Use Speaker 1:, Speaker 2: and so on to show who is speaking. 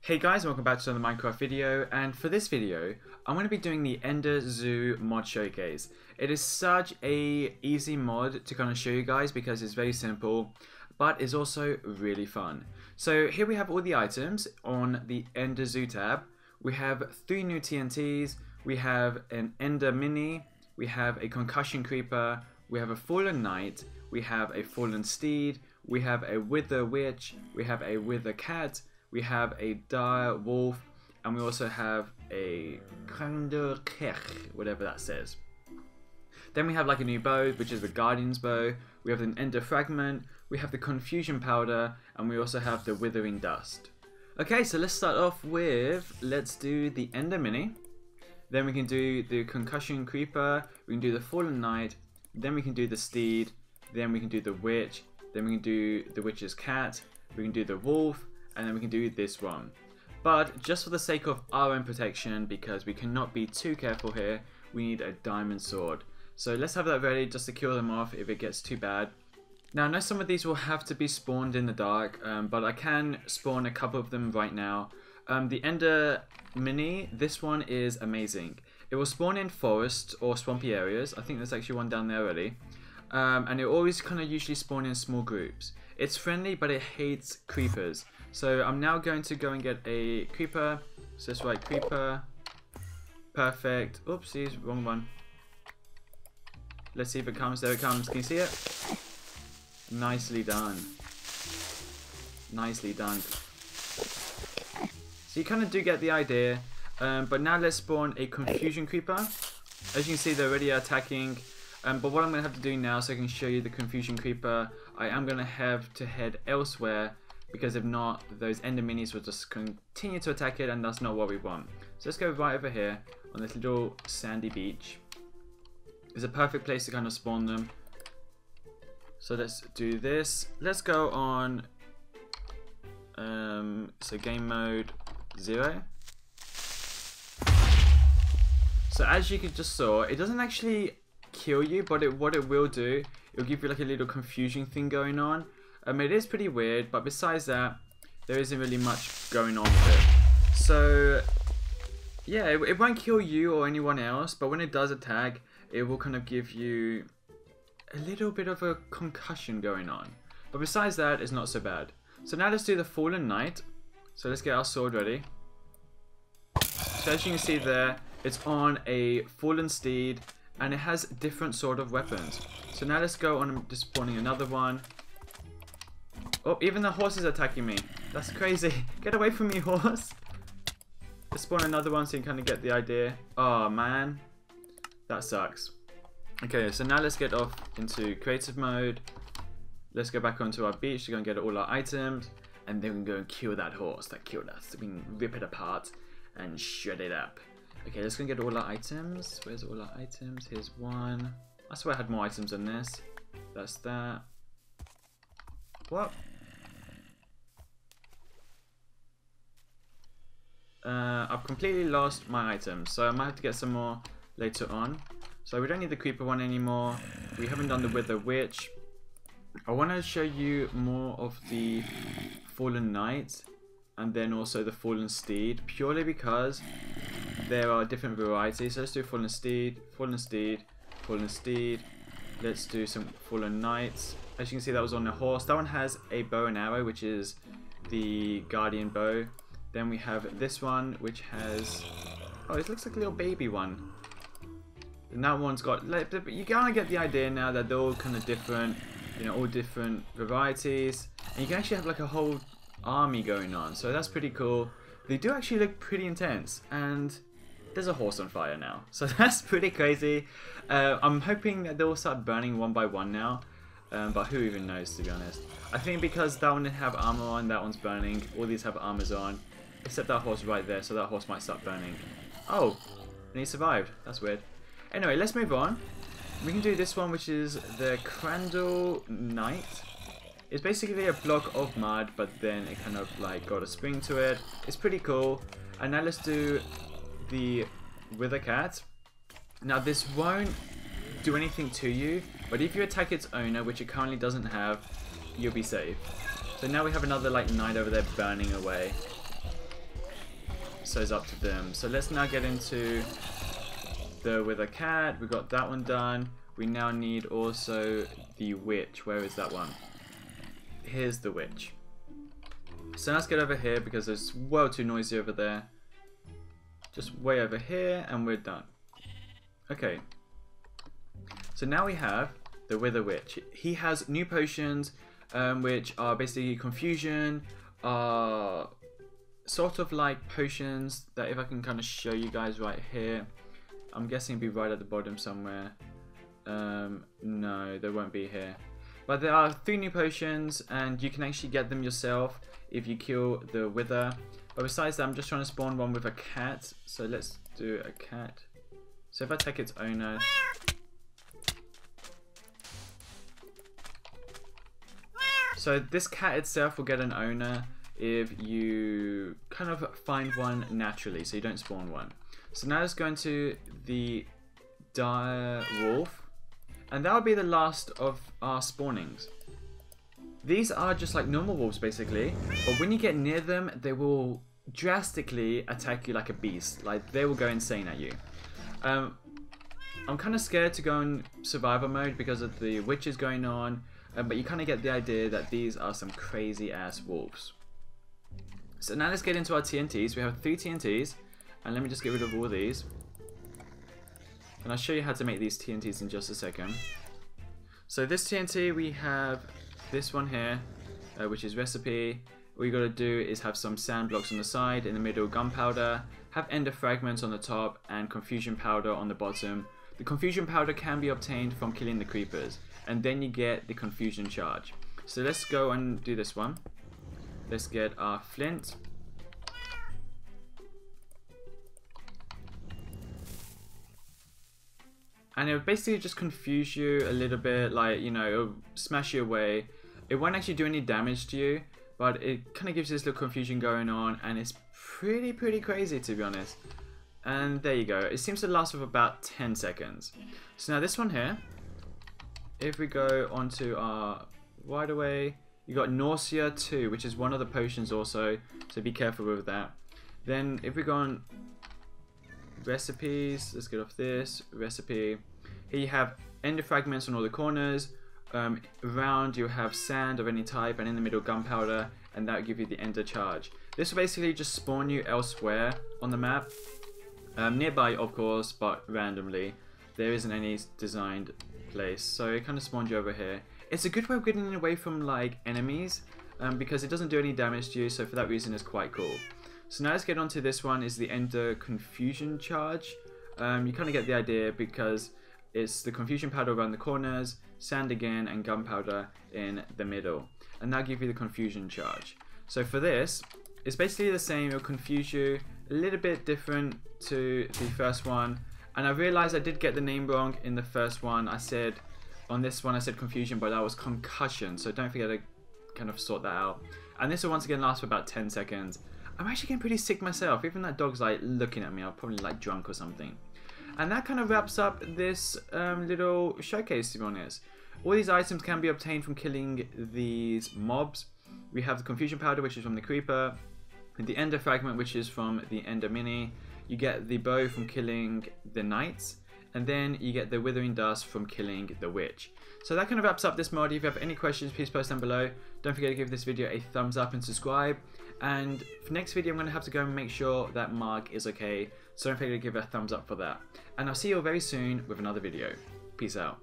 Speaker 1: Hey guys, welcome back to another Minecraft video, and for this video I'm going to be doing the Ender Zoo mod showcase. It is such a easy mod to kind of show you guys because it's very simple, but it's also really fun. So here we have all the items on the Ender Zoo tab. We have 3 new TNTs, we have an Ender Mini, we have a Concussion Creeper, we have a Fallen Knight, we have a Fallen Steed, we have a Wither Witch, we have a Wither Cat, we have a dire wolf, and we also have a Crandall Knight, whatever that says. Then we have like a new bow, which is the Guardian's bow. We have an Ender fragment, we have the Confusion powder, and we also have the Withering dust. Okay, so let's start off with, let's do the Ender Mini. Then we can do the Concussion Creeper, we can do the Fallen Knight, then we can do the Steed, then we can do the Witch, then we can do the Witch's Cat, we can do the Wolf, and then we can do this one. But just for the sake of our own protection, because we cannot be too careful here, we need a diamond sword. So let's have that ready just to kill them off if it gets too bad. Now I know some of these will have to be spawned in the dark, but I can spawn a couple of them right now. The Ender Mini, this one is amazing. It will spawn in forests or swampy areas. I think there's actually one down there already. And it always kind of usually spawn in small groups. It's friendly, but it hates creepers. So I'm now going to go and get a creeper. So let's write creeper. Perfect. Oopsies, wrong one. Let's see if it comes. There it comes. Can you see it? Nicely done. Nicely done. So you kind of do get the idea. But now let's spawn a confusion creeper. As you can see, they're already attacking. But what I'm going to have to do now, so I can show you the confusion creeper, I am going to have to head elsewhere, because if not, those Ender Minis will just continue to attack it, and that's not what we want. So let's go right over here on this little sandy beach. It's a perfect place to kind of spawn them. So let's do this. Let's go on so game mode 0. So as you just saw, it doesn't actually kill you, but what it will do, it'll give you like a little confusion thing going on. It is pretty weird, but besides that, there isn't really much going on with it. So yeah, it won't kill you or anyone else, but when it does attack, it will kind of give you a little bit of a concussion going on. But besides that, it's not so bad. So now let's do the Fallen Knight. So let's get our sword ready. So as you can see there, it's on a Fallen Steed, and it has different sort of weapons. So now let's go on and spawning another one. Oh, even the horse is attacking me. That's crazy. Get away from me, horse. Let's spawn another one so you can kind of get the idea. Oh, man. That sucks. Okay, so now let's get off into creative mode. Let's go back onto our beach to go and get all our items. And then we can go and kill that horse that killed us. We can rip it apart and shred it up. Okay, let's go and get all our items. Where's all our items? Here's one. I swear I had more items than this. That's that. What? I've completely lost my items, so I might have to get some more later on. So we don't need the creeper one anymore. We haven't done the Wither Witch. I want to show you more of the Fallen Knight and then also the Fallen Steed, purely because there are different varieties. So let's do Fallen Steed, Fallen Steed, Fallen Steed. Let's do some Fallen Knights. As you can see, that was on a horse. That one has a bow and arrow, which is the Guardian bow. Then we have this one, which has... oh, it looks like a little baby one. And that one's got... you kind of get the idea now that they're all kind of different. You know, all different varieties. And you can actually have like a whole army going on. So that's pretty cool. They do actually look pretty intense. And there's a horse on fire now. So that's pretty crazy. I'm hoping that they'll start burning one by one now. But who even knows, to be honest. I think because that one didn't have armor on, that one's burning. All these have armors on. Except that horse right there, so that horse might start burning. Oh, and he survived. That's weird. Anyway, let's move on. We can do this one, which is the Crandall Knight. It's basically a block of mud, but then it kind of like got a spring to it. It's pretty cool. And now let's do the Wither Cat. Now this won't do anything to you, but if you attack its owner, which it currently doesn't have, you'll be safe. So now we have another like knight over there burning away. so it's up to them. So let's now get into the Wither Cat. We got that one done. We now need also the Witch. Where is that one? Here's the Witch. So let's get over here because it's well too noisy over there. Just way over here and we're done. Okay. So now we have the Wither Witch. He has new potions which are basically confusion, sort of like potions that if I can kind of show you guys right here. I'm guessing it'll be right at the bottom somewhere. No, they won't be here. But there are 3 new potions and you can actually get them yourself if you kill the Wither. But besides that, I'm just trying to spawn one with a cat. So let's do a cat. So if I take its owner. So this cat itself will get an owner if you kind of find one naturally, so you don't spawn one. So now let's go into the dire wolf. And that will be the last of our spawnings. These are just like normal wolves basically, but when you get near them, they will drastically attack you like a beast. Like they will go insane at you. I'm kind of scared to go in survivor mode because of the witches going on, but you kind of get the idea that these are some crazy ass wolves. So now let's get into our TNTs. We have 3 TNTs, and let me just get rid of all these. And I'll show you how to make these TNTs in just a second. So this TNT, we have this one here, which is recipe. All you gotta do is have some sand blocks on the side, in the middle gunpowder, have ender fragments on the top, and confusion powder on the bottom. The confusion powder can be obtained from killing the creepers, and then you get the confusion charge. So let's go and do this one. Let's get our flint. And it will basically just confuse you a little bit, like, you know, it'll smash you away. It won't actually do any damage to you, but it kind of gives you this little confusion going on, and it's pretty crazy, to be honest. And there you go. It seems to last for about 10 seconds. So now this one here, if we go onto our right away, you got Nausea 2, which is one of the potions also, so be careful with that. Then if we go on recipes, let's get off this recipe. Here you have ender fragments on all the corners. Around you have sand of any type, and in the middle gunpowder, and that will give you the ender charge. This will basically just spawn you elsewhere on the map, nearby of course, but randomly. There isn't any designed place, so it kind of spawned you over here. It's a good way of getting away from like enemies, because it doesn't do any damage to you, so for that reason it's quite cool. So now let's get on to this one, is the ender confusion charge. You kind of get the idea because it's the confusion powder around the corners, sand again, and gunpowder in the middle. And that'll give you the confusion charge. So for this, it's basically the same. It'll confuse you, a little bit different to the first one. And I realized I did get the name wrong in the first one. On this one I said confusion, but that was concussion. So don't forget to kind of sort that out. And this will once again last for about 10 seconds. I'm actually getting pretty sick myself. Even that dog's like looking at me. I'm probably like drunk or something. And that kind of wraps up this little showcase, to be honest. All these items can be obtained from killing these mobs. We have the confusion powder, which is from the creeper, and the ender fragment, which is from the ender mini. You get the bow from killing the knights, and then you get the withering dust from killing the witch. So that kind of wraps up this mod. If you have any questions, please post them below. Don't forget to give this video a thumbs up and subscribe. And for next video, I'm going to have to go and make sure that Mark is okay. So don't forget to give a thumbs up for that. And I'll see you all very soon with another video. Peace out.